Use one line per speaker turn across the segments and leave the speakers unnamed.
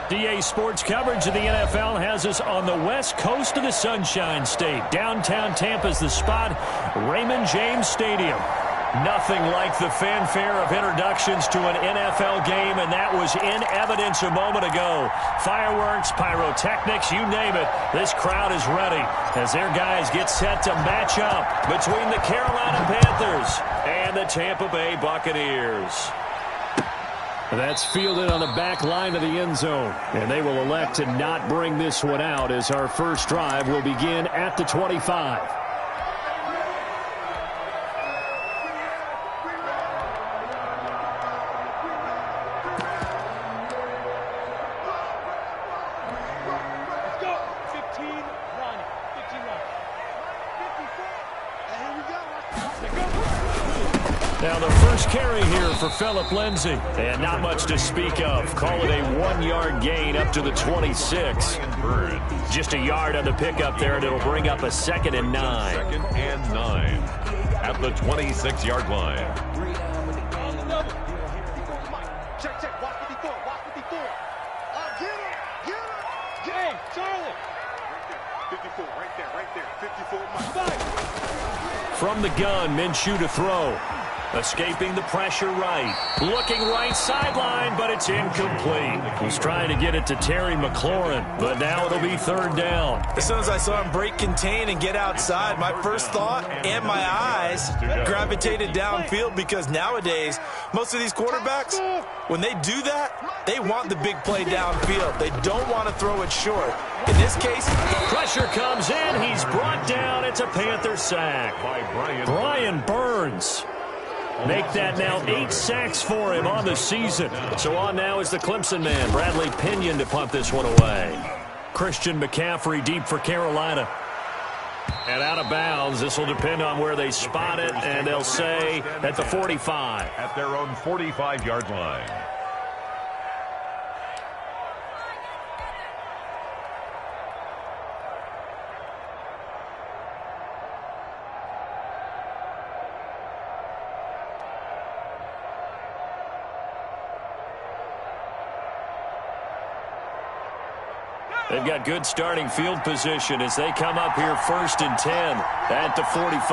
DA Sports coverage of the NFL has us on the west coast of the Sunshine State. Downtown Tampa's the spot, Raymond James Stadium. Nothing like the fanfare of introductions to an NFL game, and that was in evidence a moment ago. Fireworks, pyrotechnics, you name it. This crowd is ready as their guys get set to match up between the Carolina Panthers and the Tampa Bay Buccaneers. That's fielded on the back line of the end zone, and they will elect to not bring this one out as our first drive will begin at the 25. Now the first carry here for Phillip Lindsay. And not much to speak of. Call it a 1-yard gain up to the 26. Just a yard on the pickup there, and it'll bring up a 2nd and 9.
2nd and 9 at the 26-yard line.
Check. Watch 54. Get him. Hey, Charlie. 54, right there. 54.
From the gun, Minshew to throw. Escaping the pressure right. Looking right sideline, but it's incomplete. He's trying to get it to Terry McLaurin, but now it'll be 3rd down.
As soon as I saw him break contain and get outside, my first thought and my eyes gravitated downfield, because nowadays, most of these quarterbacks, when they do that, they want the big play downfield. They don't want to throw it short. In this case,
pressure comes in. He's brought down. It's a Panther sack.
By
Brian Burns. Make that now 8 sacks for him on the season. So on now is the Clemson man, Bradley Pinion, to punt this one away. Christian McCaffrey deep for Carolina. And out of bounds. This will depend on where they spot it, and they'll say at the 45.
At their own 45-yard line.
They've got good starting field position as they come up here 1st and 10 at the 45.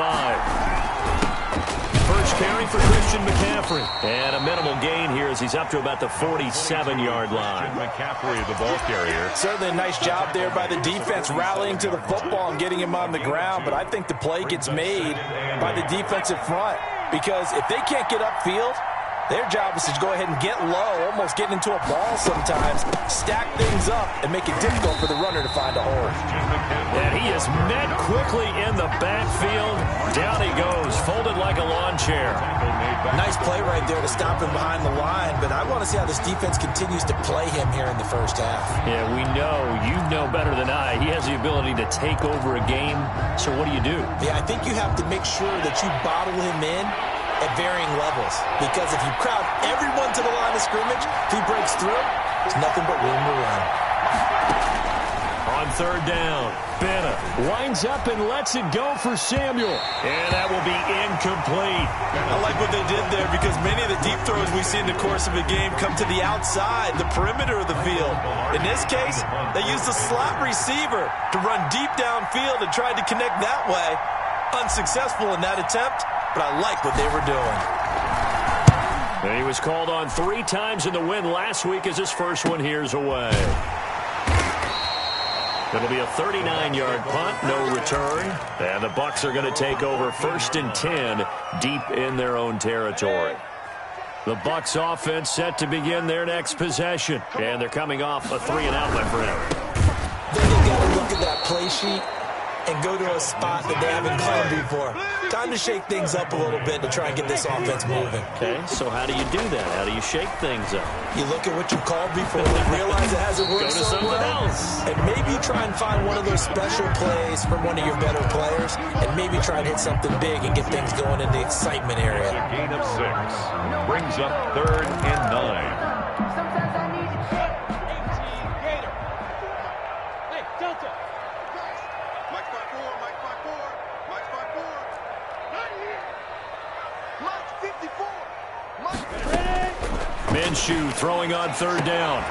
First carry for Christian McCaffrey. And a minimal gain here as he's up to about the 47-yard line.
McCaffrey, the ball carrier.
certainly a nice job there by the defense rallying to the football and getting him on the ground, but I think the play gets made by the defensive front, because if they can't get upfield, their job is to go ahead and get low, almost getting into a ball sometimes, stack things up, and make it difficult for the runner to find a hole.
And he is met quickly in the backfield. Down he goes, folded like a lawn chair.
Nice play right there to stop him behind the line, but I want to see how this defense continues to play him here in the first half.
Yeah, we know, you know better than I, he has the ability to take over a game. So what do?
Yeah, I think you have to make sure that you bottle him in at varying levels, because if you crowd everyone to the line of scrimmage, if he breaks through, there's nothing but room to run.
On 3rd down, Bennett winds up and lets it go for Samuel. And that will be incomplete.
I like what they did there, because many of the deep throws we see in the course of a game come to the outside, the perimeter of the field. In this case, they used the slot receiver to run deep downfield and tried to connect that way. Unsuccessful in that attempt, but I like what they were doing.
And he was called on 3 times in the win last week as his first one here's away. It'll be a 39-yard punt, no return. And the Bucs are going to take over 1st and 10 deep in their own territory. The Bucs offense set to begin their next possession. And they're coming off a 3-and-out, my friend.
Then they've got to look at that play sheet and go to a spot that they haven't called before. Time to shake things up a little bit to try and get this offense moving.
Okay, so how do you do that? How do you shake things up?
You look at what you called before, realize it hasn't worked
Go to
so
something
well,
else.
and maybe try and find one of those special plays from one of your better players, and maybe try and hit something big and get things going in the excitement area.
A gain of 6. Brings up 3rd and 9.
Minshew throwing on 3rd down.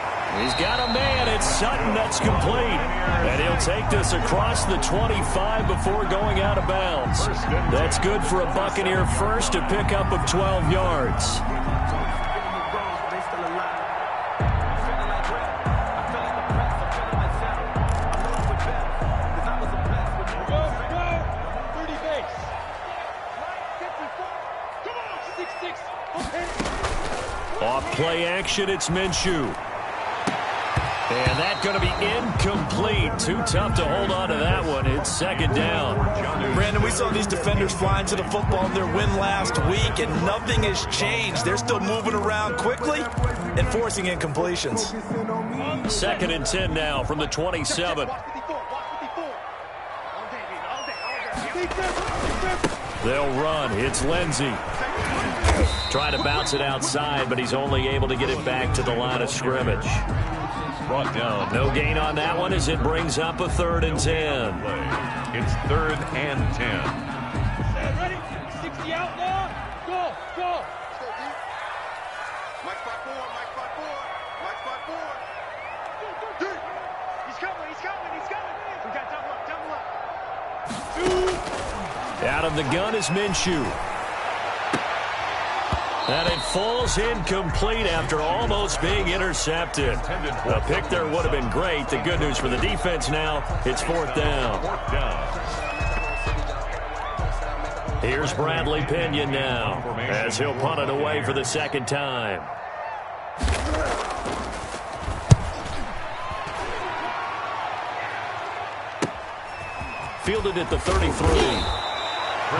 He's got a man. It's Sutton. That's complete. And he'll take this across the 25 before going out of bounds. That's good for a Buccaneer first, a pickup of 12 yards. Off play action, it's Minshew. And that's going to be incomplete. Too tough to hold on to that one. It's second down.
Brandon, we saw these defenders flying to the football in their win last week, and nothing has changed. They're still moving around quickly and forcing incompletions.
Second and 10 now from the 27. They'll run. It's Lindsey. Trying to bounce it outside, but he's only able to get it back to the line of scrimmage.
Brought down.
No gain on that one as it brings up a 3rd and 10.
It's 3rd and 10.
Ready? 60 out now. Go, go. Mike spot forward, Mike spot forward, Mike spot forward. He's coming, he's coming, he's coming. We got double up, double up.
Out of the gun is Minshew. And it falls incomplete after almost being intercepted. A pick there would have been great. The good news for the defense now, it's 4th down. Here's Bradley Pinion now as he'll punt it away for the second time. Fielded at the 33.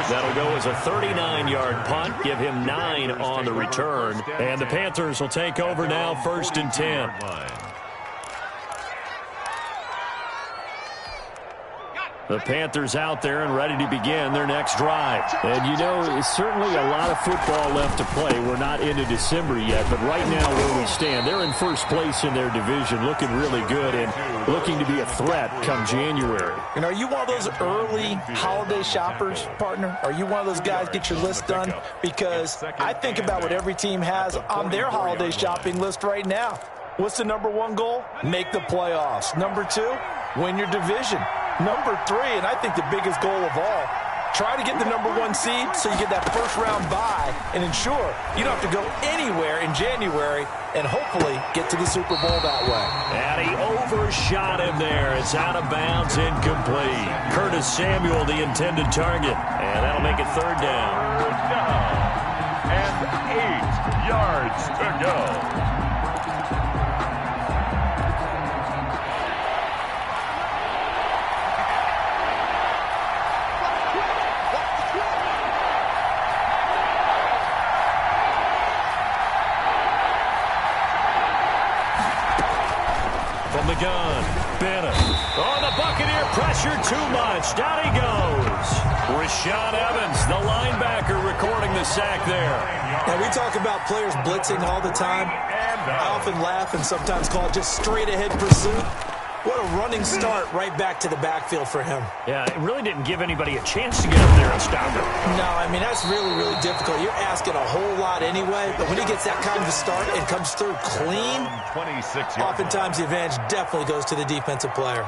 That'll go as a 39-yard punt, give him 9 on the return. And the Panthers will take over now, 1st and 10. The Panthers out there and ready to begin their next drive.
And, you know, it's certainly a lot of football left to play. We're not into December yet, but right now where we stand, they're in first place in their division, looking really good and looking to be a threat come January.
And are you one of those early holiday shoppers, partner? Are you one of those guys get your list done? Because I think about what every team has on their holiday shopping list right now. What's the number 1 goal? Make the playoffs. Number 2, win your division. Number 3, and I think the biggest goal of all, try to get the number 1 seed so you get that first-round bye and ensure you don't have to go anywhere in January and hopefully get to the Super Bowl that way.
And he overshot him there. It's out of bounds, incomplete. Curtis Samuel, the intended target. And that'll make it 3rd down.
And 8 yards to go.
From the gun, Bennett. Oh, the Buccaneer pressure too much. Down he goes. Rashaan Evans, the linebacker, recording the sack there.
Now, we talk about players blitzing all the time. I often laugh and sometimes call it just straight-ahead pursuit. What a running start right back to the backfield for him.
Yeah, it really didn't give anybody a chance to get up there and stop him.
No, I mean, that's really, really difficult. You're asking a whole lot anyway, but when he gets that kind of a start and comes through clean,
26
oftentimes the advantage definitely goes to the defensive player.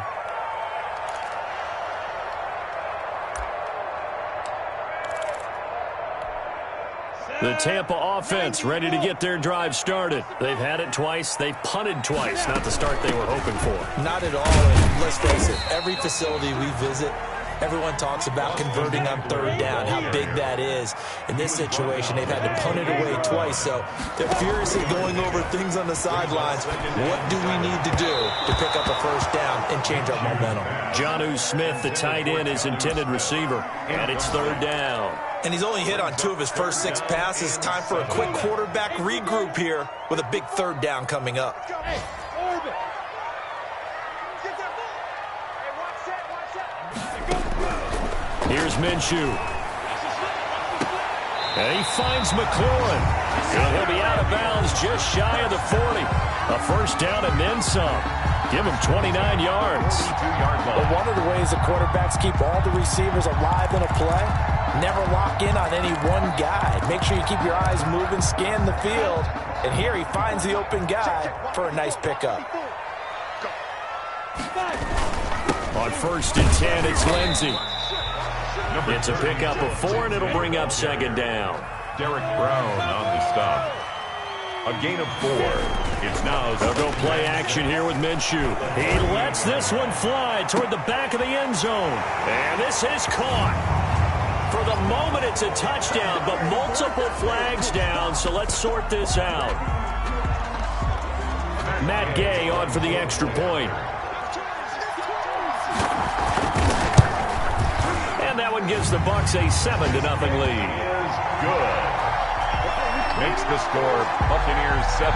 The Tampa offense ready to get their drive started. They've had it twice. They've punted twice. Not the start they were hoping for.
Not at all. And let's face it, every facility we visit, everyone talks about converting on 3rd down, how big that is. In this situation, they've had to punt it away twice, so they're furiously going over things on the sidelines. What do we need to do to pick up a 1st down and change our momentum?
Jonnu Smith, the tight end, is intended receiver, and it's 3rd down.
And he's only hit on 2 of his first 6 passes. Time for a quick quarterback regroup here with a big 3rd down coming up.
Hey, Orbit. Get that ball. Hey, watch that.
Here's Minshew. And he finds McLaurin. And he'll be out of bounds just shy of the 40. A 1st down and then some. Give him 29 yards.
But one of the ways the quarterbacks keep all the receivers alive in a play, Never lock in on any one guy. Make sure you keep your eyes moving, scan the field. And here he finds the open guy for a nice pickup.
On 1st and 10, it's Lindsey. It's a pickup of 4, and it'll bring up 2nd down.
Derek Brown on the stop. A gain of 4. It's now...
They'll go play action here with Minshew. He lets this one fly toward the back of the end zone. And this is caught. For the moment, it's a touchdown, but multiple flags down, so let's sort this out. Matt Gay on for the extra point. And that one gives the Bucs a 7-0 lead.
Is good. Makes the score Buccaneers 7,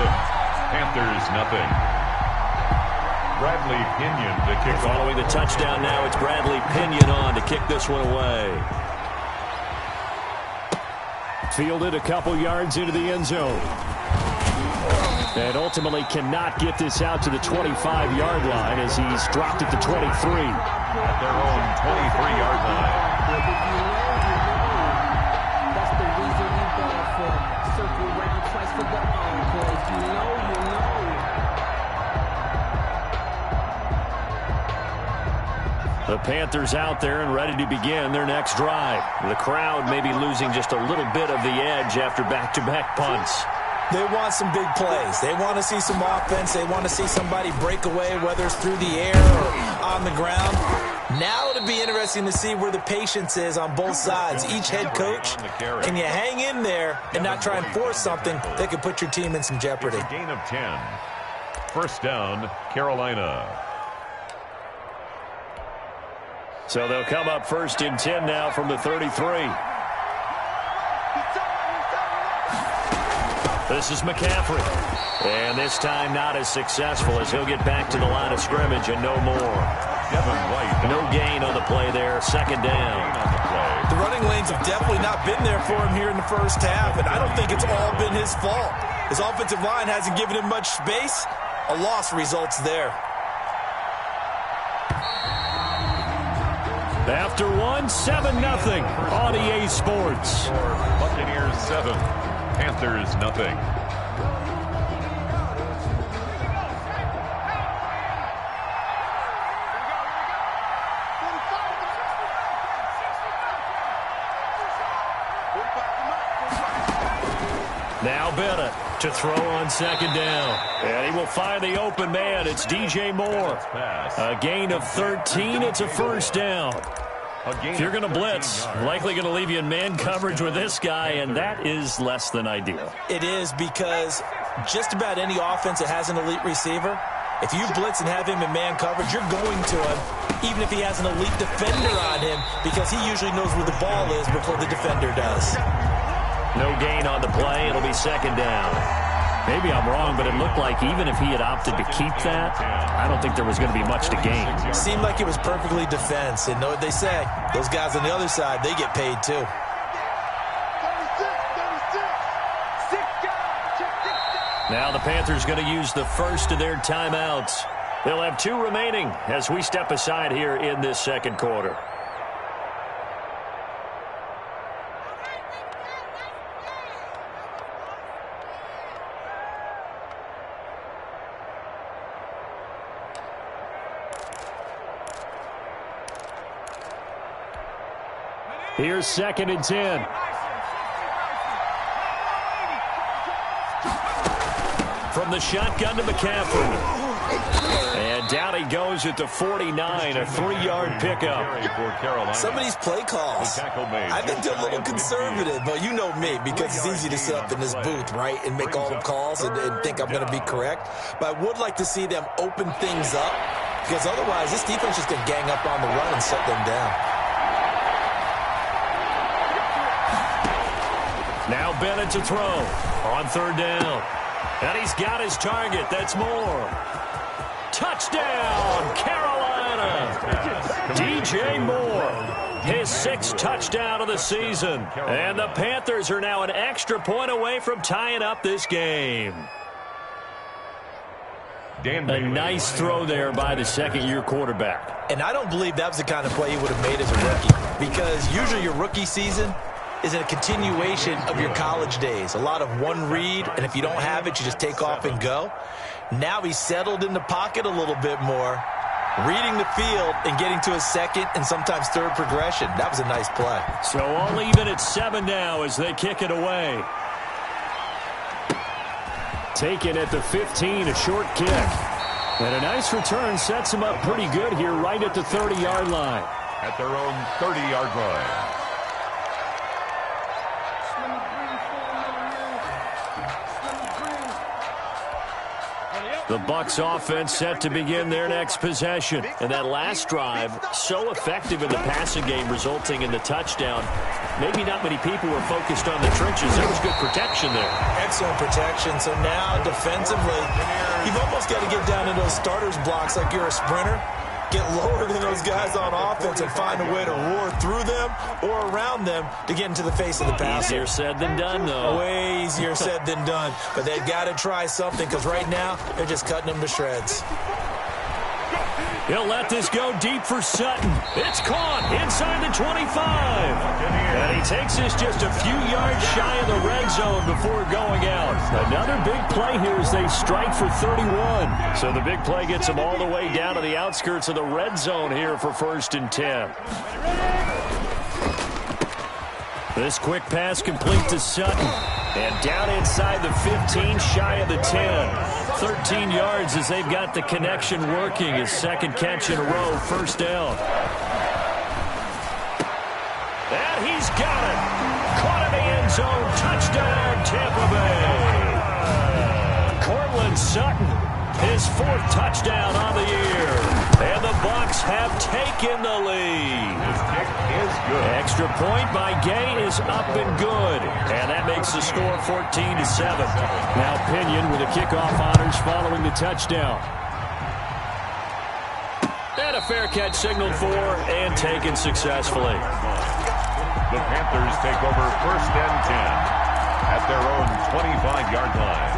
Panthers nothing. Bradley Pinion to kick off.
Following the touchdown now, it's Bradley Pinion on to kick this one away. Fielded a couple yards into the end zone. And ultimately cannot get this out to the 25-yard line as he's dropped it to 23.
At their own 23-yard line.
That's the reason you ball for. Circle around twice for the encore. You know.
The Panthers out there and ready to begin their next drive. The crowd may be losing just a little bit of the edge after back-to-back punts.
They want some big plays. They want to see some offense. They want to see somebody break away, whether it's through the air or on the ground. Now it'll be interesting to see where the patience is on both sides. Each head coach, can you hang in there and not try and force something that could put your team in some jeopardy?
It's a gain of 10. 1st down, Carolina.
So they'll come up 1st and 10 now from the 33. This is McCaffrey. And this time not as successful as he'll get back to the line of scrimmage and no more. No gain on the play there. 2nd down.
The running lanes have definitely not been there for him here in the first half, and I don't think it's all been his fault. His offensive line hasn't given him much space. A loss results there.
After 7-0 on EA Sports.
Buccaneers 7, Panthers nothing.
Now Bennett to throw on 2nd down. And he will find the open man. It's DJ Moore. A gain of 13. It's a 1st down. If you're going to blitz, likely going to leave you in man coverage with this guy, and that is less than ideal.
It is, because just about any offense that has an elite receiver, if you blitz and have him in man coverage, you're going to him, even if he has an elite defender on him, because he usually knows where the ball is before the defender does.
No gain on the play. It'll be 2nd down. Maybe I'm wrong, but it looked like even if he had opted to keep that, I don't think there was going to be much to gain.
Seemed like it was perfectly defense. And know what they say? Those guys on the other side, they get paid too.
Now the Panthers going to use the first of their timeouts. They'll have 2 remaining as we step aside here in this 2nd quarter. Here's 2nd and 10. From the shotgun to McCaffrey. And down he goes at the 49, a 3-yard pickup.
Some of these play calls, I think they're a little conservative, but you know me, because it's easy to sit up in this booth, right, and make all the calls and think I'm going to be correct. But I would like to see them open things up, because otherwise this defense is going to gang up on the run and shut them down.
Now Bennett to throw on 3rd down. And he's got his target. That's Moore. Touchdown, Carolina. DJ Moore, his 6th touchdown of the season. And the Panthers are now an extra point away from tying up this game. A nice throw there by the second-year quarterback.
And I don't believe that was the kind of play he would have made as a rookie, because usually your rookie season is a continuation of your college days. A lot of one read, and if you don't have it, you just take off and go. Now he's settled in the pocket a little bit more, reading the field and getting to a second and sometimes third progression. That was a nice play.
So all even at 7 now as they kick it away.
Taken at the 15, a short kick. And a nice return sets him up pretty good here right at the 30-yard line.
At their own 30-yard line.
The Bucs offense set to begin their next possession. And that last drive, so effective in the passing game, resulting in the touchdown. Maybe not many people were focused on the trenches. There was good protection there.
Excellent protection. So now defensively, you've almost got to get down into those starters blocks like you're a sprinter. Get lower than those guys on offense and find a way to roar through them or around them to get into the face of the passer.
Easier said than done, though.
Way easier said than done. But they've got to try something, because right now they're just cutting them to shreds.
He'll let this go deep for Sutton. It's caught inside the 25. And he takes this just a few yards shy of the red zone before going out. Another big play here as they strike for 31. So the big play gets them all the way down to the outskirts of the red zone here for 1st and 10. This quick pass complete to Sutton. And down inside the 15, shy of the 10. 13 yards as they've got the connection working. His second catch in a row, 1st down. And he's got it. Caught in the end zone. Touchdown, Tampa Bay. Cortland Sutton, his 4th touchdown on the year. And the Bucs have taken the lead.
This kick is good.
Extra point by Gay is up and good. And that makes the score 14-7. Now Pinion with the kickoff honors following the touchdown. And a fair catch signaled for and taken successfully.
The Panthers take over 1st and 10 at their own 25-yard line.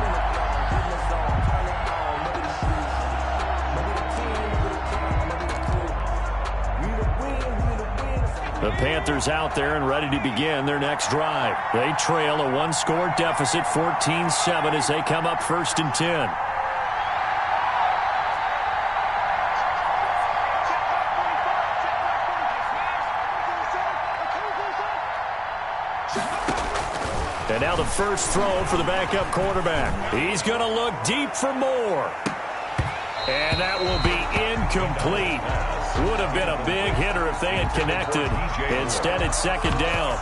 The Panthers out there and ready to begin their next drive. They trail a 1-score deficit, 14-7, as they come up 1st and 10. And now the first throw for the backup quarterback. He's going to look deep for more. And that will be incomplete. Would have been a big hitter if they had connected. Instead, it's 2nd down.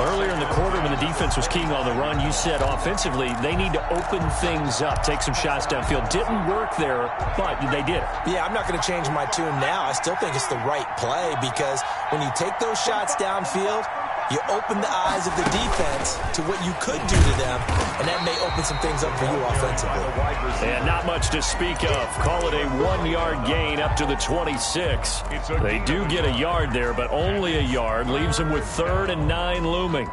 Earlier in the quarter when the defense was keying on the run, you said offensively they need to open things up, take some shots downfield. Didn't work there, but they did.
Yeah, I'm not going to change my tune now. I still think it's the right play, because when you take those shots downfield, you open the eyes of the defense to what you could do to them, and that may open some things up for you offensively.
And not much to speak of. Call it a 1-yard gain up to the 26. They do get a yard there, but only a yard. Leaves them with 3rd and 9 looming.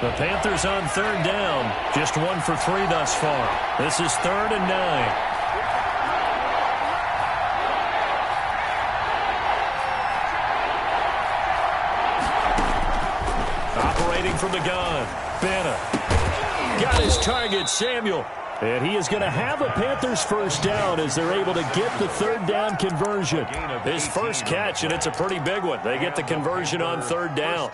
The Panthers on 3rd down. Just 1 for 3 thus far. This is 3rd and 9. Operating from the gun. Bennett. Got his target, Samuel. And he is going to have a Panthers 1st down as they're able to get the 3rd down conversion. His first catch, and it's a pretty big one. They get the conversion on 3rd down.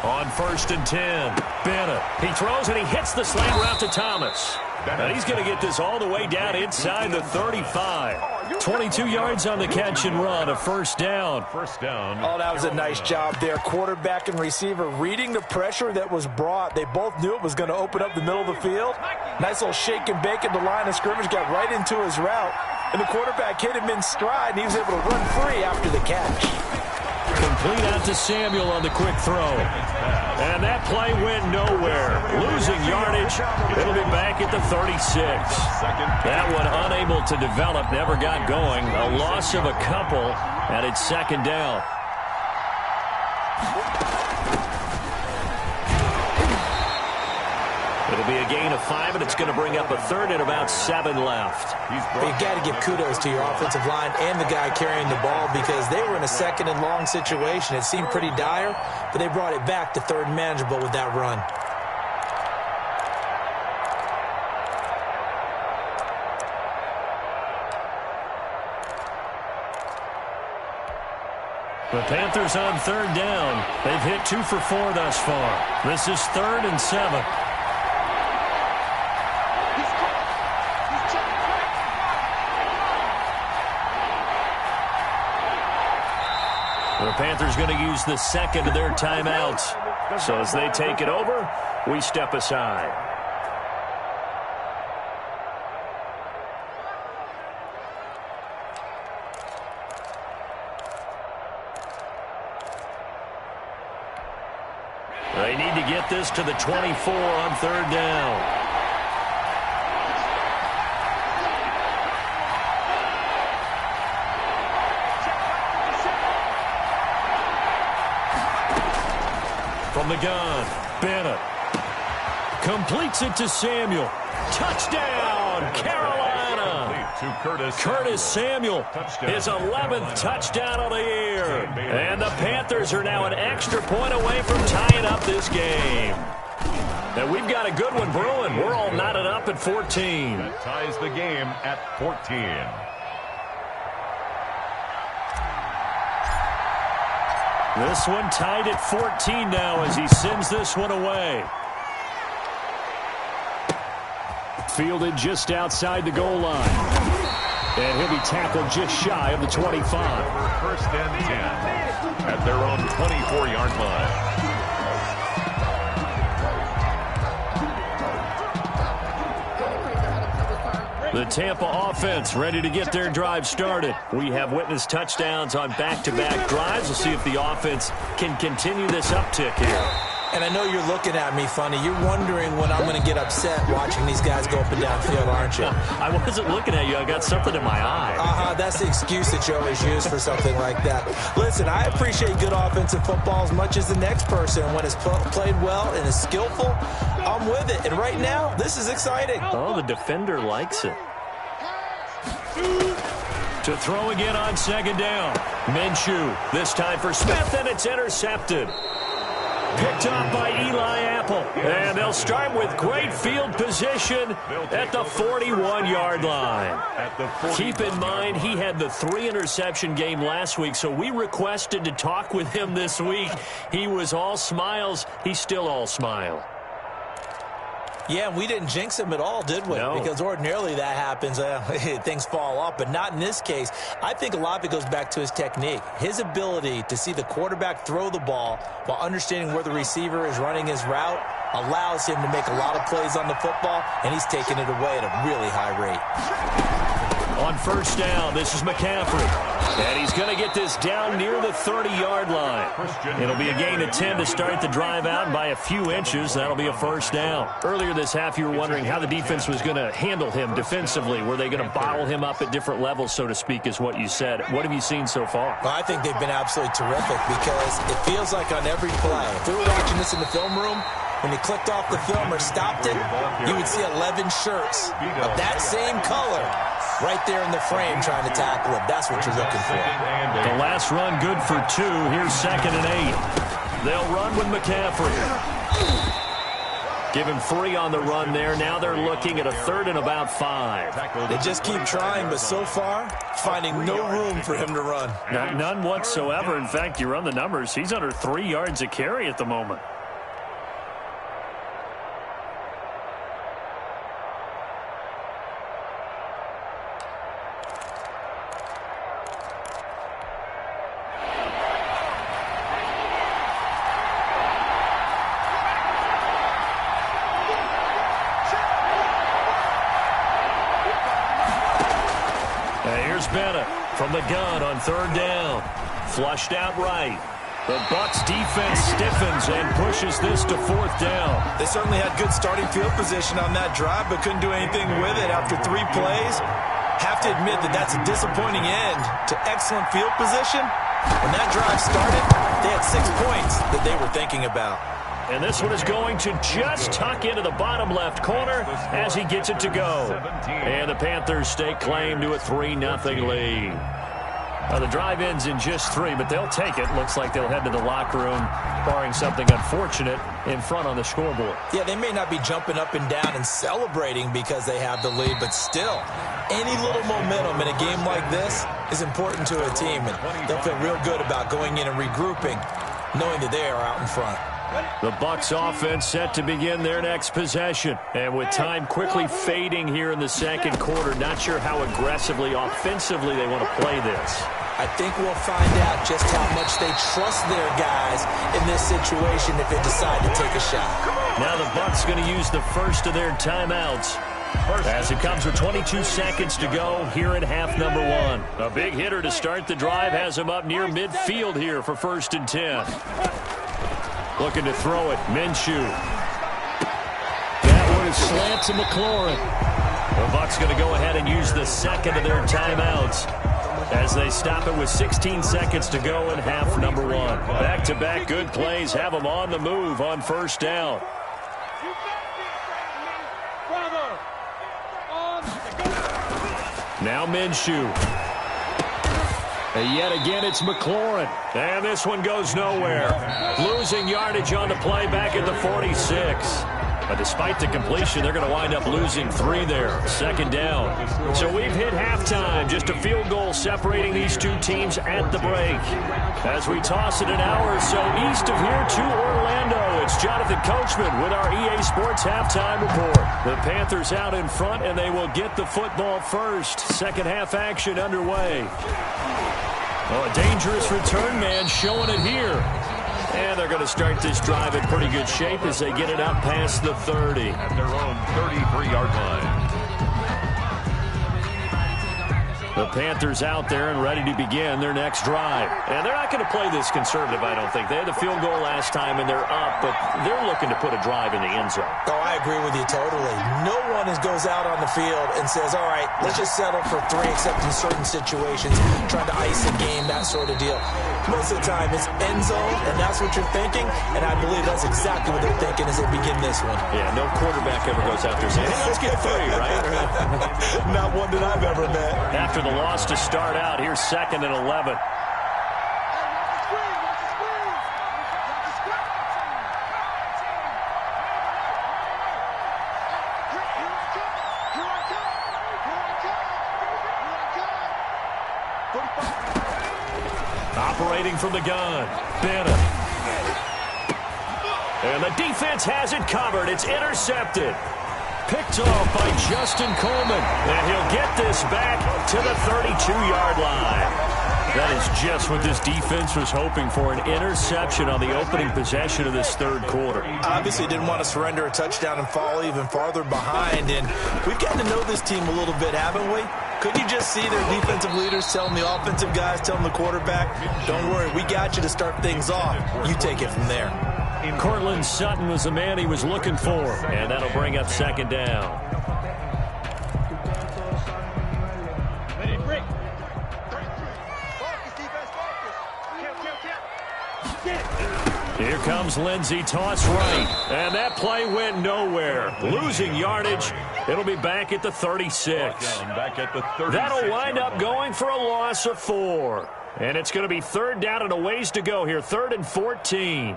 On 1st and 10, Bennett. He throws and he hits the slant route to Thomas. And he's going to get this all the way down inside the 35. 22 yards on the catch and run, a first down.
First down.
Oh, that was a nice job there. Quarterback and receiver reading the pressure that was brought. They both knew it was going to open up the middle of the field. Nice little shake and bake at the line of scrimmage, got right into his route. And the quarterback hit him in stride, and he was able to run free after the catch.
Complete out to Samuel on the quick throw. And that play went nowhere. Losing yardage. It'll be back at the 36. That one unable to develop, never got going. A loss of a couple, and it's second down. It'll be a gain of 5, and it's going to bring up a third and about 7 left.
You've got to give kudos to your offensive line and the guy carrying the ball because they were in a second and long situation. It seemed pretty dire, but they brought it back to third and manageable with that run.
The Panthers on third down. They've hit 2 for 4 thus far. This is 3rd and 7. The Panthers going to use the second of their timeouts. So as they take it over, we step aside. They need to get this to the 24 on third down. From the gun, Bennett completes it to Samuel. Touchdown, Carolina!
To
Curtis Samuel, his 11th touchdown of the year. And the Panthers are now an extra point away from tying up this game. And we've got a good one brewing. We're all knotted up at 14.
That ties the game at 14.
This one tied at 14 now as he sends this one away. Fielded just outside the goal line. And he'll be tackled just shy of the 25.
First and 10 at their own 24-yard line.
The Tampa offense ready to get their drive started. We have witnessed touchdowns on back-to-back drives. We'll see if the offense can continue this uptick here.
And I know you're looking at me funny. You're wondering when I'm going to get upset watching these guys go up and down field, aren't you?
I wasn't looking at you. I got something in my eye.
That's the excuse that you always use for something like that. Listen, I appreciate good offensive football as much as the next person. When it's played well and is skillful, I'm with it. And right now, this is exciting.
Oh, the defender likes it. To throw again on second down. Minshew, this time for Smith, and it's intercepted. Picked up by Eli Apple. And they'll start with great field position at the 41-yard line. Keep in mind, he had the 3-interception game last week, so we requested to talk with him this week. He was all smiles. He's still all smile.
Yeah, we didn't jinx him at all, did we?
No.
Because ordinarily that happens. Things fall off, but not in this case. I think a lot of it goes back to his technique. His ability to see the quarterback throw the ball while understanding where the receiver is running his route allows him to make a lot of plays on the football, and he's taking it away at a really high rate.
On first down, this is McCaffrey. And he's going to get this down near the 30-yard line. It'll be a gain of 10 to start the drive out by a few inches. That'll be a first down. Earlier this half, you were wondering how the defense was going to handle him defensively. Were they going to bottle him up at different levels, so to speak, is what you said. What have you seen so far?
Well, I think they've been absolutely terrific because it feels like on every play, if we were watching this in the film room, when he clicked off the film or stopped it, you would see 11 shirts of that same color right there in the frame trying to tackle him. That's what you're looking for.
The last run good for 2. Here's 2nd and 8. They'll run with McCaffrey. Give him 3 on the run there. Now they're looking at a 3rd and about 5.
They just keep trying, but so far, finding no room for him to run.
None whatsoever. In fact, you run the numbers. He's under 3 yards a carry at the moment. Here's Bennett from the gun on third down. Flushed out right. The Bucs defense stiffens and pushes this to fourth down.
They certainly had good starting field position on that drive, but couldn't do anything with it after 3 plays. Have to admit that that's a disappointing end to excellent field position. When that drive started, they had 6 points that they were thinking about.
And this one is going to just tuck into the bottom left corner as he gets it to go. And the Panthers stake claim to a 3-0 lead. The drive ends in just 3, but they'll take it. Looks like they'll head to the locker room, barring something unfortunate, in front on the scoreboard.
Yeah, they may not be jumping up and down and celebrating because they have the lead, but still, any little momentum in a game like this is important to a team, and they'll feel real good about going in and regrouping, knowing that they are out in front.
The Bucs offense set to begin their next possession. And with time quickly fading here in the second quarter, not sure how aggressively, offensively they want to play this.
I think we'll find out just how much they trust their guys in this situation if they decide to take a shot.
Now the Bucs going to use the first of their timeouts as it comes with 22 seconds to go here at half number 1. A big hitter to start the drive has him up near midfield here for 1st and 10. Looking to throw it, Minshew. That one is slant to McLaurin. The Bucs going to go ahead and use the second of their timeouts as they stop it with 16 seconds to go in half number 1. Back-to-back good plays have them on the move on 1st down. Now Minshew. And yet again, it's McLaurin. And this one goes nowhere. Losing yardage on the play back at the 46. But despite the completion, they're going to wind up losing 3 there. 2nd down. So we've hit halftime. Just a field goal separating these two teams at the break. As we toss it an hour or so east of here to Orlando, it's Jonathan Coachman with our EA Sports halftime report. The Panthers out in front, and they will get the football first. Second half action underway. Oh, a dangerous return man showing it here. And they're going to start this drive in pretty good shape as they get it out past the 30.
At their own 33-yard line.
The Panthers out there and ready to begin their next drive. And they're not going to play this conservative, I don't think. They had the field goal last time, and they're up, but they're looking to put a drive in the end zone.
Oh, I agree with you totally. No one goes out on the field and says, all right, let's just settle for 3, except in certain situations, trying to ice a game, that sort of deal. Most of the time, it's end zone, and that's what you're thinking, and I believe that's exactly what they're thinking as they begin this one.
Yeah, no quarterback ever goes out there saying, hey, let's get 3, right?
Not one that I've ever met.
After the loss to start out, here's 2nd and 11. Operating from the gun, Bennett. And the defense has it covered. It's intercepted. Picked off by Justin Coleman. And he'll get this back to the 32-yard line. That is just what this defense was hoping for, an interception on the opening possession of this third quarter.
Obviously didn't want to surrender a touchdown and fall even farther behind. And we've gotten to know this team a little bit, haven't we? Couldn't you just see their defensive leaders telling the offensive guys, telling the quarterback, don't worry, we got you to start things off. You take it from there.
Cortland Sutton was the man he was looking for, and that'll bring up 2nd down. Here comes Lindsey, toss right, and that play went nowhere. Losing yardage, it'll be back at the 36.
Back at the 36.
That'll wind up going for a loss of 4. And it's going to be 3rd down and a ways to go here, 3rd and 14.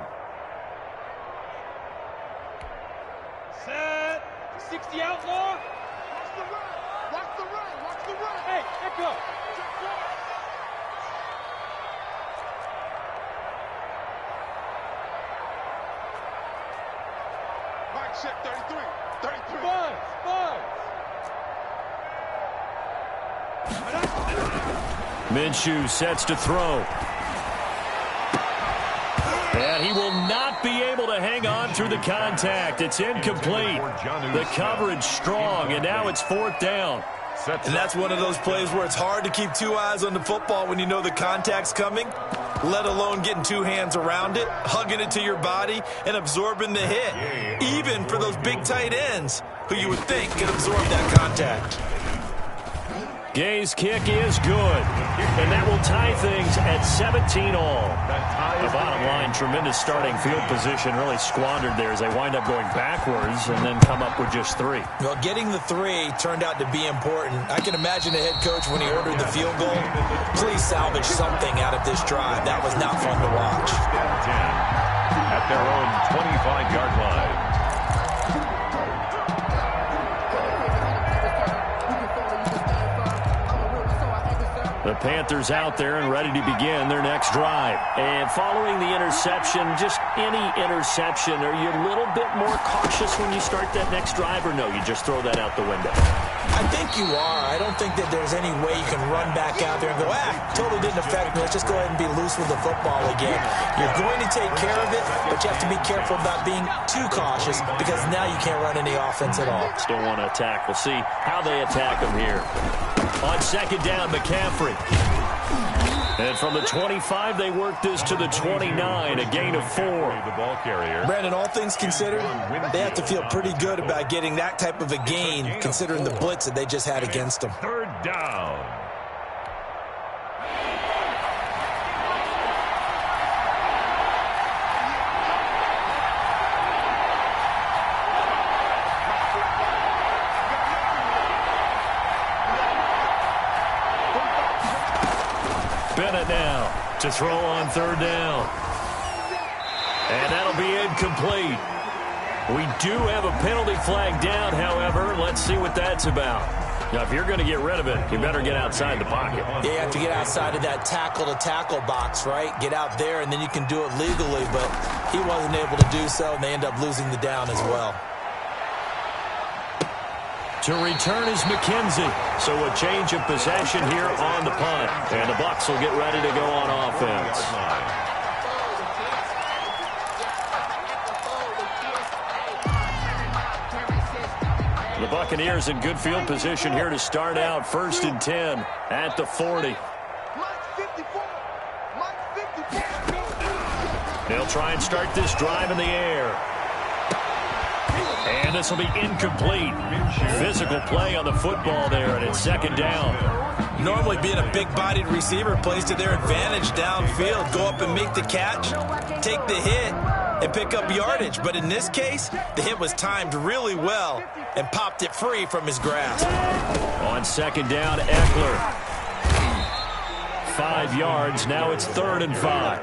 Set. 60 outlaw. Watch the run. Watch the run. Watch the run. Hey, echo. Mike, check 33. 33.
Minshew sets to throw. And he will not be able to hang on through the contact. It's incomplete. The coverage strong, and now it's 4th down.
And that's one of those plays where it's hard to keep two eyes on the football when you know the contact's coming, let alone getting two hands around it, hugging it to your body, and absorbing the hit, even for those big tight ends who you would think could absorb that contact.
Gay's kick is good, and that will tie things at 17 all. The bottom line, tremendous starting field position, really squandered there as they wind up going backwards and then come up with just 3.
Well, getting the 3 turned out to be important. I can imagine the head coach when he ordered the field goal. Please salvage something out of this drive. That was not fun to watch.
10 at their own 25-yard line.
The Panthers out there and ready to begin their next drive. And following the interception, just any interception, are you a little bit more cautious when you start that next drive, or no, you just throw that out the window?
I think you are. I don't think that there's any way you can run back out there and go, totally didn't affect me. Let's just go ahead and be loose with the football again. You're going to take care of it, but you have to be careful about being too cautious because now you can't run any offense at all.
Still want to attack. We'll see how they attack them here. On second down, McCaffrey. And from the 25, they work this to the 29, a gain of 4.
The ball carrier.
Brandon, all things considered, they have to feel pretty good about getting that type of a gain, considering the blitz that they just had against them.
Third down.
Bennett now to throw on third down. And that'll be incomplete. We do have a penalty flag down, however. Let's see what that's about. Now, if you're going to get rid of it, you better get outside the pocket.
Yeah, you have to get outside of that tackle-to-tackle box, right? Get out there, and then you can do it legally, but he wasn't able to do so, and they end up losing the down as well.
To return is McKenzie. So a change of possession here on the punt. And the Bucs will get ready to go on offense. The Buccaneers in good field position here to start out. 1st and 10 at the 40. They'll try and start this drive in the air. And this will be incomplete. Physical play on the football there, and it's second down.
Normally being a big-bodied receiver plays to their advantage downfield. Go up and make the catch, take the hit, and pick up yardage. But in this case, the hit was timed really well and popped it free from his grasp.
On second down, Eckler. 5 yards. Now it's 3rd and 5.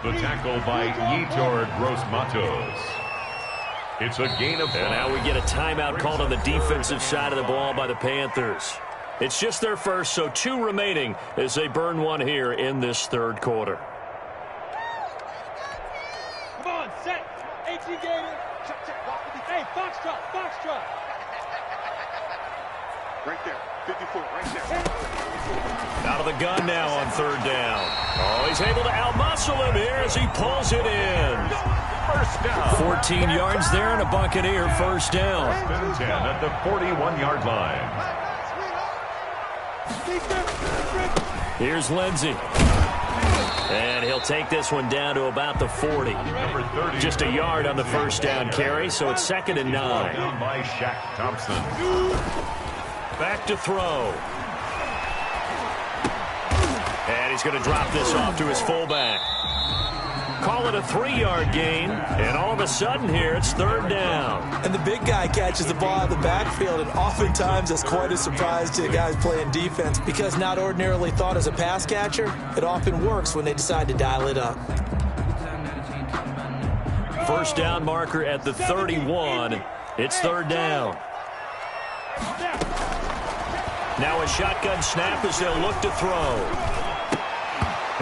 The tackle by Yetur Gross-Matos. It's a gain of 5.
And now we get a timeout called on the defensive side of the ball by the Panthers. It's just their first, so 2 remaining as they burn 1 here in this 3rd quarter.
Come on, set. 18 Gator. Check, walk with me. Hey, foxtrot. Right there. 54, right there.
Out of the gun now on 3rd down. Oh, he's able to outmuscle him here as he pulls it in.
First down.
14 yards there and a Buccaneer first down.
10 at the 41-yard line.
Here's Lindsey. And he'll take this one down to about the 40. Just a yard on the first down carry, so it's 2nd and 9.
Down by Shaq Thompson.
Back to throw. And he's going to drop this off to his fullback. Call it a 3-yard gain, and all of a sudden here, it's 3rd down.
And the big guy catches the ball out of the backfield, and oftentimes that's quite a surprise to the guys playing defense because not ordinarily thought as a pass catcher, it often works when they decide to dial it up.
First down marker at the 31. It's 3rd down. Now a shotgun snap as they'll look to throw.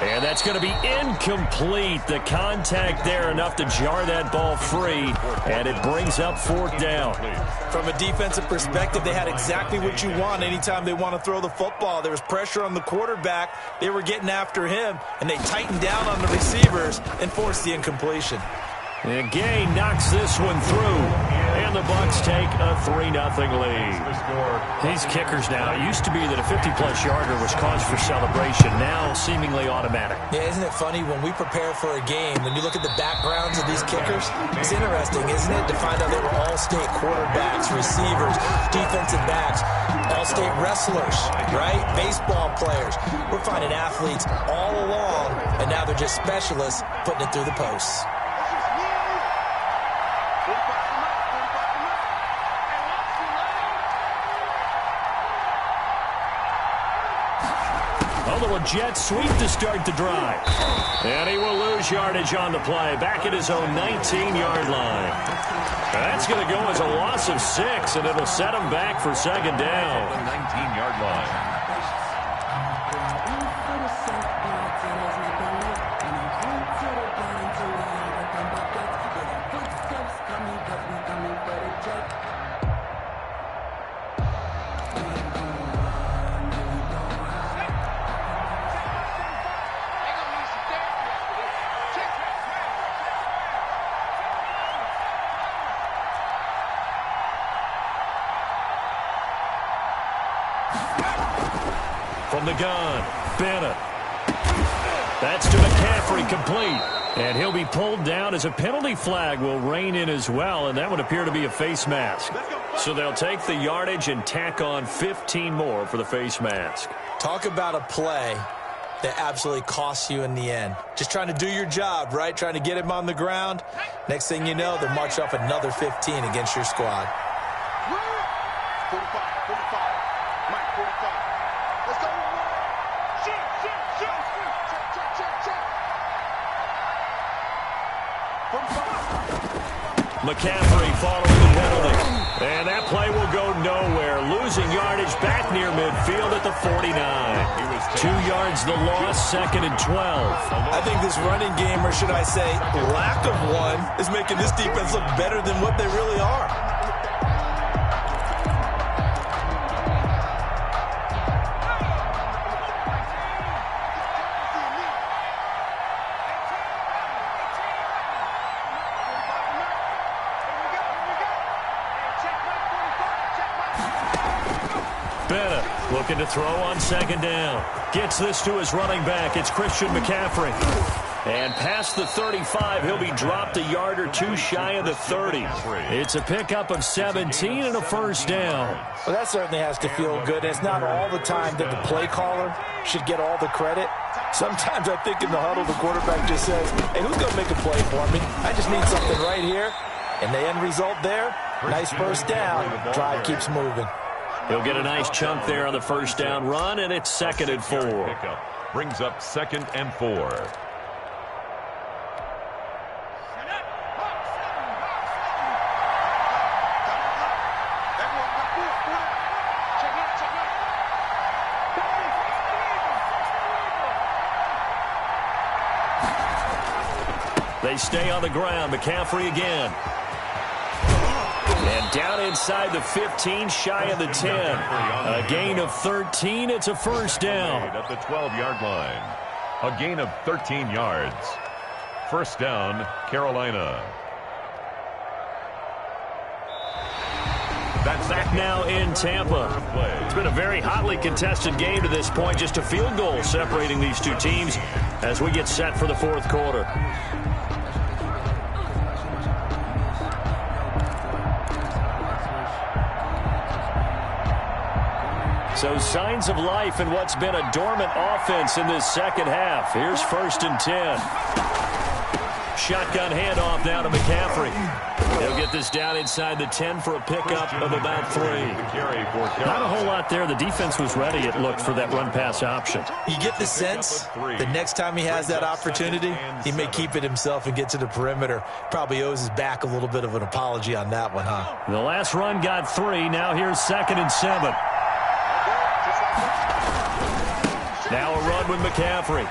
And that's going to be incomplete. The contact there enough to jar that ball free, and it brings up 4th down.
From a defensive perspective, they had exactly what you want anytime they want to throw the football. There was pressure on the quarterback. They were getting after him, and they tightened down on the receivers and forced the incompletion.
And Gay knocks this one through. And And the Bucs take a 3-0 lead. These kickers now, it used to be that a 50-plus yarder was cause for celebration. Now seemingly automatic.
Yeah, isn't it funny when we prepare for a game, when you look at the backgrounds of these kickers, it's interesting, isn't it, to find out they were all-state quarterbacks, receivers, defensive backs, all-state wrestlers, right? Baseball players. We're finding athletes all along, and now they're just specialists putting it through the posts.
A little jet sweep to start the drive. And he will lose yardage on the play, back at his own 19-yard line. That's going to go as a loss of 6, and it'll set him back for second down.
19-yard line.
From the gun, Bennett. That's to McCaffrey, complete. And he'll be pulled down as a penalty flag will rein in as well, and that would appear to be a face mask. So they'll take the yardage and tack on 15 more for the face mask.
Talk about a play that absolutely costs you in the end. Just trying to do your job, right? Trying to get him on the ground. Next thing you know, they'll march off another 15 against your squad.
45, 45. Mike, 45. Let's go. Shoot. Check. 45.
McCaffrey following the penalty. And that play will go nowhere. Losing yardage back near midfield at the 49. 2 yards the loss, second and 12.
I think this running game, or should I say lack of one, is making this defense look better than what they really are.
Bennett looking to throw on second down. Gets this to his running back. It's Christian McCaffrey. And past the 35, he'll be dropped a yard or two shy of the 30. It's a pickup of 17 and a first down.
Well, that certainly has to feel good. It's not all the time that the play caller should get all the credit. Sometimes I think in the huddle, the quarterback just says, hey, who's going to make a play for me? I just need something right here. And the end result there, nice first down. Drive keeps moving.
He'll get a nice chunk there on the first down run, and it's second and 4.
Pickup brings up second and 4.
They stay on the ground. McCaffrey again. And down inside the 15, shy of the 10. A gain of 13. It's a first down.
At the 12-yard line. A gain of 13 yards. First down, Carolina.
That's back now in Tampa. It's been a very hotly contested game to this point. Just a field goal separating these two teams as we get set for the fourth quarter. So signs of life in what's been a dormant offense in this second half. Here's first and 10. Shotgun handoff now to McCaffrey. He'll get this down inside the 10 for a pickup of about 3. Not a whole lot there. The defense was ready, it looked, for that run-pass option.
You get the sense the next time he has that opportunity, he may keep it himself and get to the perimeter. Probably owes his back a little bit of an apology on that one, huh?
The last run got 3. Now here's second and 7. Now a run with McCaffrey.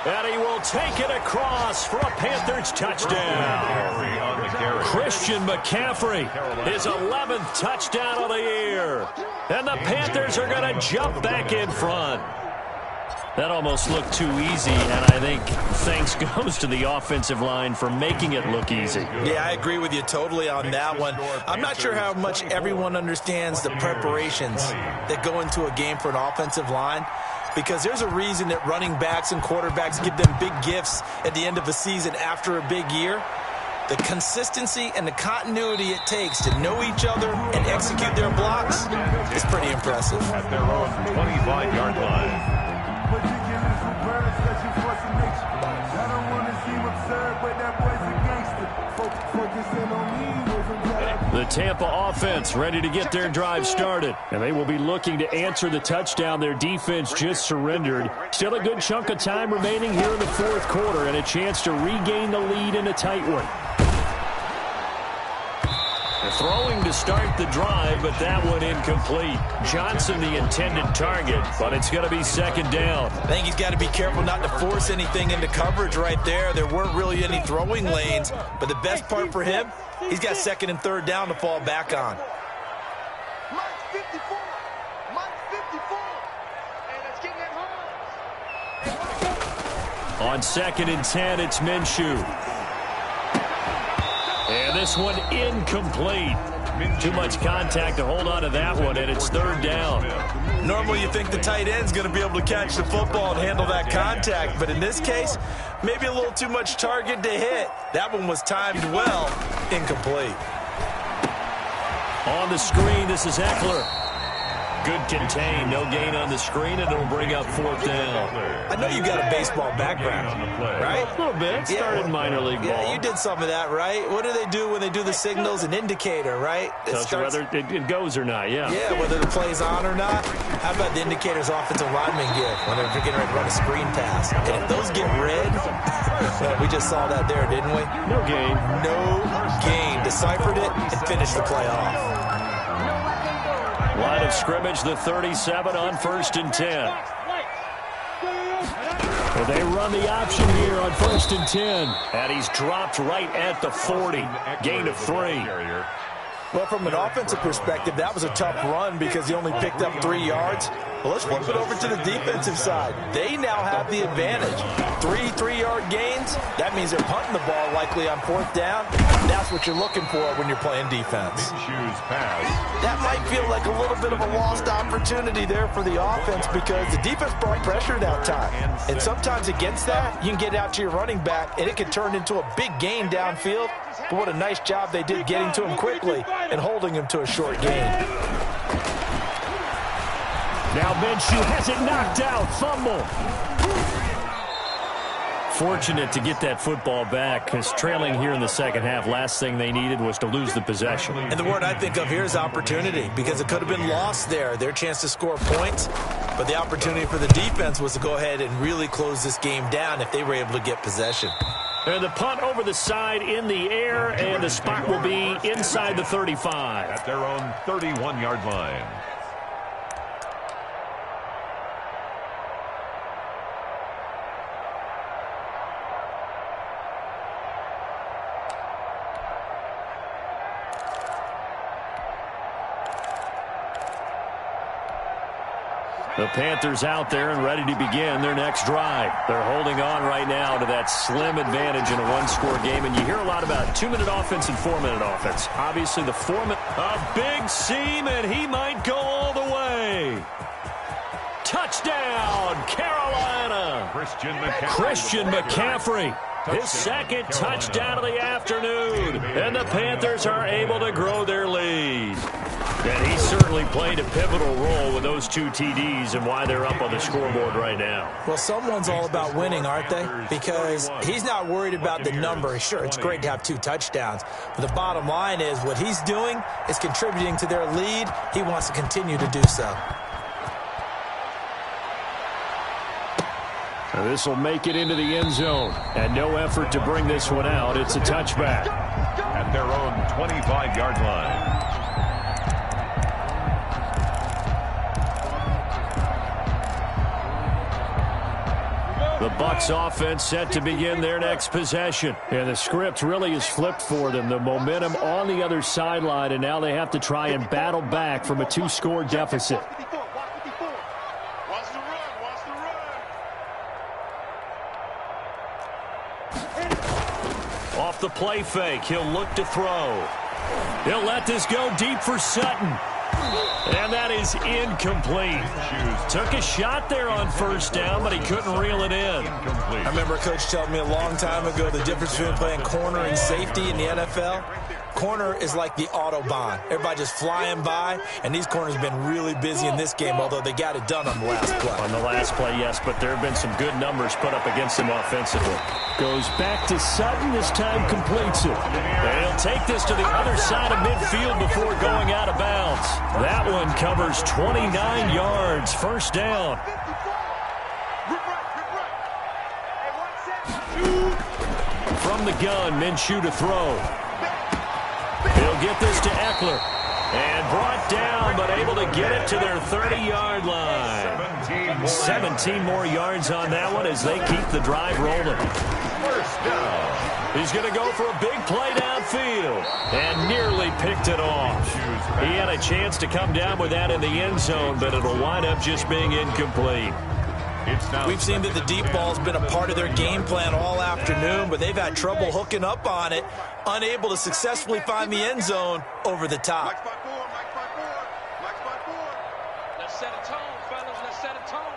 And he will take it across for a Panthers touchdown. Christian McCaffrey, his 11th touchdown of the year. And the Panthers are going to jump back in front. That almost looked too easy, and I think thanks goes to the offensive line for making it look easy.
Yeah, I agree with you totally on that one. I'm not sure how much everyone understands the preparations that go into a game for an offensive line, because there's a reason that running backs and quarterbacks give them big gifts at the end of a season after a big year. The consistency and the continuity it takes to know each other and execute their blocks is pretty impressive.
At their own 25-yard line.
The Tampa offense ready to get their drive started. And they will be looking to answer the touchdown their defense just surrendered. Still a good chunk of time remaining here in the fourth quarter and a chance to regain the lead in a tight one. Throwing to start the drive, but that one incomplete. Johnson the intended target, but it's going to be second down.
I think he's got to be careful not to force anything into coverage right there. There weren't really any throwing lanes, but the best part for him, he's got second and third down to fall back on.
Mike 54. Mike 54. And it's getting at home.
On second and 10, it's Minshew. And this one incomplete. Too much contact to hold on to that one, and it's third down.
Normally you think the tight end's going to be able to catch the football and handle that contact, but in this case, maybe a little too much target to hit. That one was timed well, incomplete.
On the screen, this is Eckler. Good contain, no gain on the screen, and it'll bring up fourth down.
I know you got a baseball background, right?
A little bit. Started minor league ball.
Yeah, you did some of that, right? What do they do when they do the signals? An indicator, right?
Tells you whether it goes or not, yeah.
Yeah, whether the play's on or not. How about the indicators offensive linemen give when they're getting ready to run a screen pass? And if those get red, well, we just saw that there, didn't we?
No gain.
No gain. Deciphered it and finished the play off.
Line of scrimmage, the 37 on first and 10. Well, they run the option here on first and 10. And he's dropped right at the 40. Gain of 3.
Well, from an offensive perspective, that was a tough run because he only picked up 3 yards. Well, let's flip it over to the defensive side. They now have the advantage. 3-3-yard gains. That means they're punting the ball likely on fourth down. That's what you're looking for when you're playing defense. That might feel like a little bit of a lost opportunity there for the offense because the defense brought pressure that time. And sometimes against that, you can get out to your running back, and it can turn into a big gain downfield. But what a nice job they did getting to him quickly and holding him to a short gain.
Now Minshew has it knocked out. Fumble. Fortunate to get that football back because trailing here in the second half, last thing they needed was to lose the possession.
And the word I think of here is opportunity because it could have been lost there. Their chance to score points. But the opportunity for the defense was to go ahead and really close this game down if they were able to get possession.
And the punt over the side in the air, and the spot will be inside the 35.
At their own 31-yard line.
The Panthers out there and ready to begin their next drive. They're holding on right now to that slim advantage in a one-score game. And you hear a lot about 2-minute offense and 4-minute offense. Obviously, the 4-minute... A big seam, and he might go all the way. Touchdown, Carolina. Christian McCaffrey. His second touchdown of the afternoon. And the Panthers are able to grow their lead. And he certainly played a pivotal role with those 2 TDs and why they're up on the scoreboard right now.
Well, someone's all about winning, aren't they? Because he's not worried about the number. Sure, it's great to have 2 touchdowns. But the bottom line is what he's doing is contributing to their lead. He wants to continue to do so.
And this will make it into the end zone. And no effort to bring this one out. It's a touchback.
At their own 25-yard line.
The Bucs offense set to begin their next possession. And the script really is flipped for them. The momentum on the other sideline, and now they have to try and battle back from a 2-score deficit. the play fake. He'll look to throw. He'll let this go deep for Sutton. And that is incomplete. Took a shot there on first down, but he couldn't reel it in.
I remember a coach telling me a long time ago the difference between playing corner and safety in the NFL. Corner is like the Autobahn. Everybody just flying by, and these corners have been really busy in this game, although they got it done on the last play.
On the last play, yes, but there have been some good numbers put up against him offensively.
Goes back to Sutton. This time completes it.
And he'll take this to the other side of midfield before going out of bounds. That one covers 29 yards. First down. From the gun, Minshew to throw. He'll get this to Eckler. And brought down, but able to get it to their 30-yard line. 17 more yards on that one as they keep the drive rolling. He's going to go for a big play downfield. And nearly picked it off. He had a chance to come down with that in the end zone, but it'll wind up just being incomplete.
We've seen that the deep ball's been a part of their game plan all afternoon, but they've had trouble hooking up on it, unable to successfully find the end zone over the top.
Let's set a tone, fellas. Let's set a tone.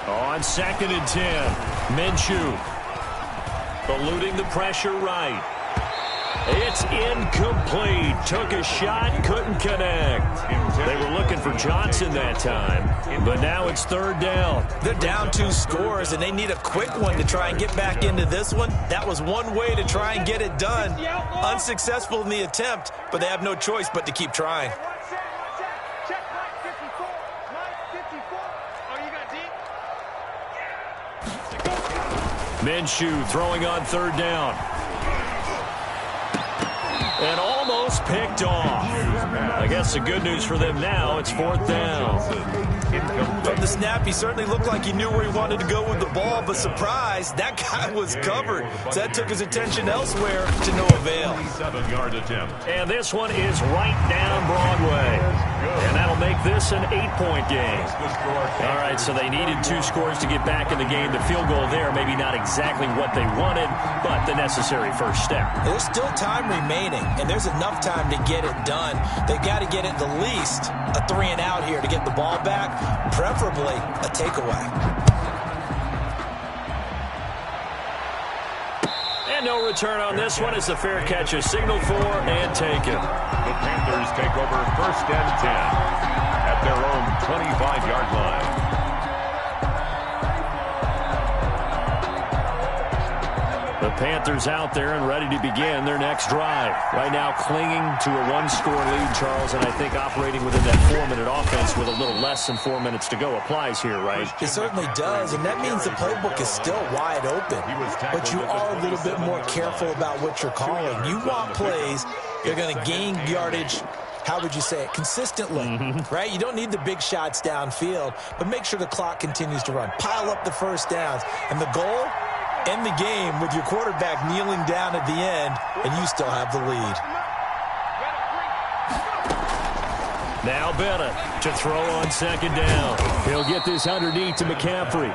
On 2nd and 10, Minshew eluding the pressure right. It's incomplete. Took a shot, couldn't connect. They were looking for Johnson that time, but now it's 3rd down.
They're down 2 scores, and they need a quick one to try and get back into this one. That was one way to try and get it done. Unsuccessful in the attempt, but they have no choice but to keep trying.
Check Mike 54. Mike 54. Oh, you got deep?
Minshew throwing on 3rd down. And almost picked off. I guess the good news for them now, it's 4th down.
From the snap, he certainly looked like he knew where he wanted to go with the ball, but surprise, that guy was covered. So that took his attention elsewhere to no avail.
7-yard attempt.
And this one is right down Broadway. And that'll make this an 8-point game. All right, so they needed 2 scores to get back in the game. The field goal there, maybe not exactly what they wanted, but the necessary first step.
There's still time remaining, and there's enough time to get it done. They've got to get at the least a 3-and-out here to get the ball back, preferably a takeaway.
And no return on this one as the fair catch is signaled for and taken.
The Panthers take over 1st and 10 at their own 25-yard line.
The Panthers out there and ready to begin their next drive. Right now clinging to a 1-score lead, Charles, and I think operating within that 4-minute offense with a little less than 4 minutes to go applies here, right?
It certainly does, and that means the playbook is still wide open. But you are a little bit more careful about what you're calling. You want plays that are going to gain yardage, how would you say it, consistently, right? You don't need the big shots downfield, but make sure the clock continues to run. Pile up the first downs, and the goal, end the game with your quarterback kneeling down at the end, and you still have the lead.
Now Bennett to throw on 2nd down.
He'll get this underneath to McCaffrey.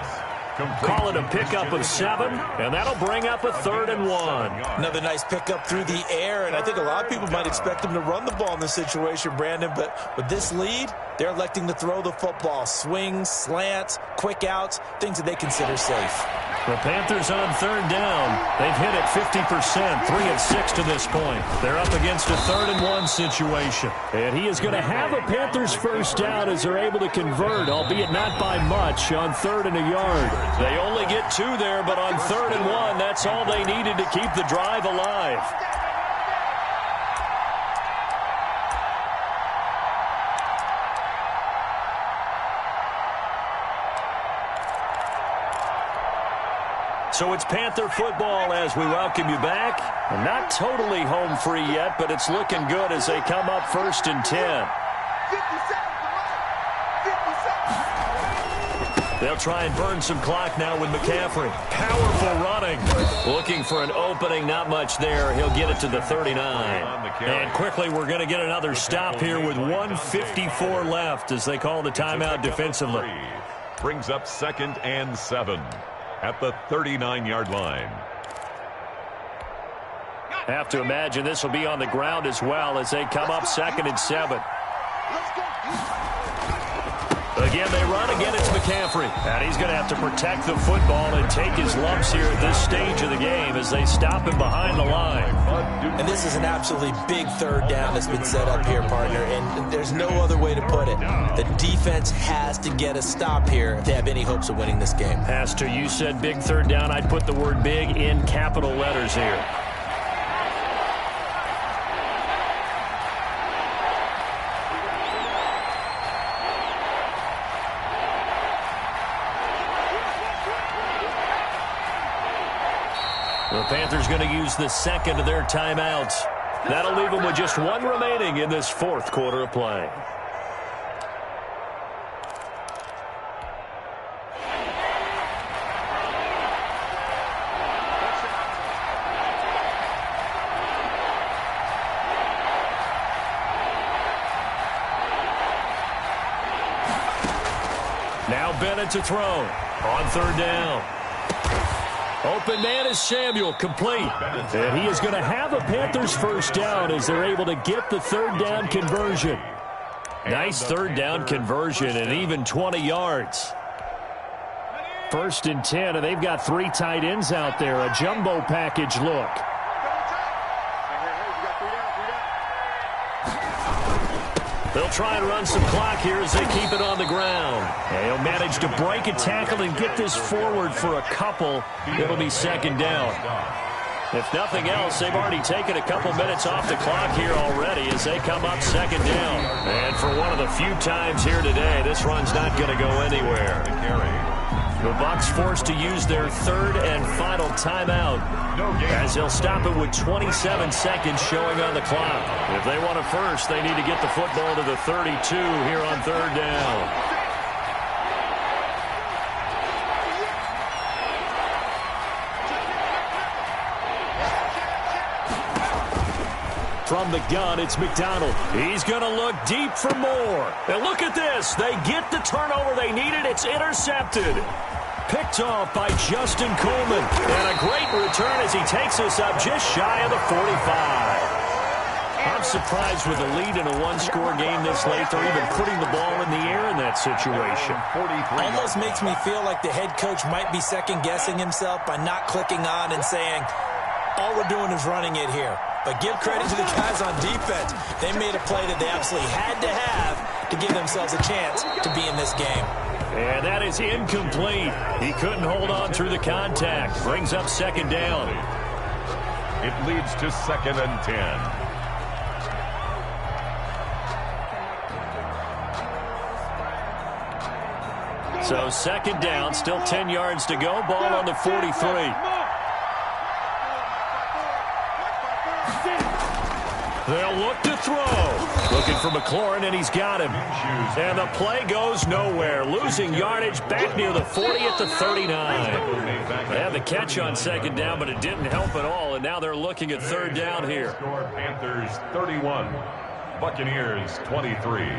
Call it a pickup of 7, and that'll bring up a 3rd and 1.
Another nice pickup through the air, and I think a lot of people might expect him to run the ball in this situation, Brandon, but with this lead, they're electing to throw the football. Swings, slants, quick outs, things that they consider safe.
The Panthers on 3rd down. They've hit it 50%, 3 of 6 to this point. They're up against a 3rd and 1 situation.
And he is going to have a Panthers first down as they're able to convert, albeit not by much, on 3rd and a yard.
They only get 2 there, but on 3rd and 1, that's all they needed to keep the drive alive. So it's Panther football as we welcome you back. Not totally home free yet, but it's looking good as they come up 1st and 10.
50 seconds.
They'll try and burn some clock now with McCaffrey. Powerful running. Looking for an opening, not much there. He'll get it to the 39. And quickly we're going to get another stop here with 1:54 left as they call the timeout defensively.
Brings up 2nd and 7 at the 39-yard line.
Have to imagine this will be on the ground as well as they come up 2nd and 7. Again, they run. Again, it's McCaffrey. And he's going to have to protect the football and take his lumps here at this stage of the game as they stop him behind the line.
And this is an absolutely big 3rd down that's been set up here, partner, and there's no other way to put it. The defense has to get a stop here if they have any hopes of winning this game.
Pastor, you said big 3rd down. I'd put the word big in capital letters here. The Panthers going to use the 2nd of their timeouts. That'll leave them with just 1 remaining in this 4th quarter of play. Now Bennett to throw on 3rd down. Open man is Samuel, complete. And he is going to have a Panthers 1st down as they're able to get the 3rd down conversion. Nice 3rd down conversion and even 20 yards. 1st and 10, and they've got 3 tight ends out there. A jumbo package look. They'll try and run some clock here as they keep it on the ground. And he'll manage to break a tackle and get this forward for a couple. It'll be 2nd down. If nothing else, they've already taken a couple minutes off the clock here already as they come up 2nd down. And for one of the few times here today, this run's not going to go anywhere. The Bucs forced to use their 3rd and final timeout as they'll stop it with 27 seconds showing on the clock. If they want a first, they need to get the football to the 32 here on 3rd down. From the gun, it's McDonald. He's going to look deep for more. And look at this. They get the turnover they needed. It's intercepted. Picked off by Justin Coleman. And a great return as he takes us up just shy of the 45. I'm surprised with the lead in a 1-score game this late. They're even putting the ball in the air in that situation.
Almost makes me feel like the head coach might be second-guessing himself by not clicking on and saying, all we're doing is running it here. But give credit to the guys on defense. They made a play that they absolutely had to have to give themselves a chance to be in this game.
And that is incomplete. He couldn't hold on through the contact. Brings up 2nd down.
It leads to 2nd and 10.
So 2nd down, still 10 yards to go. Ball on the 43. They'll look to throw. Looking for McLaurin, and he's got him. And the play goes nowhere. Losing yardage back near the 40 at the 39. They had the catch on 2nd down, but it didn't help at all. And now they're looking at 3rd down here.
Panthers 31, Buccaneers 23.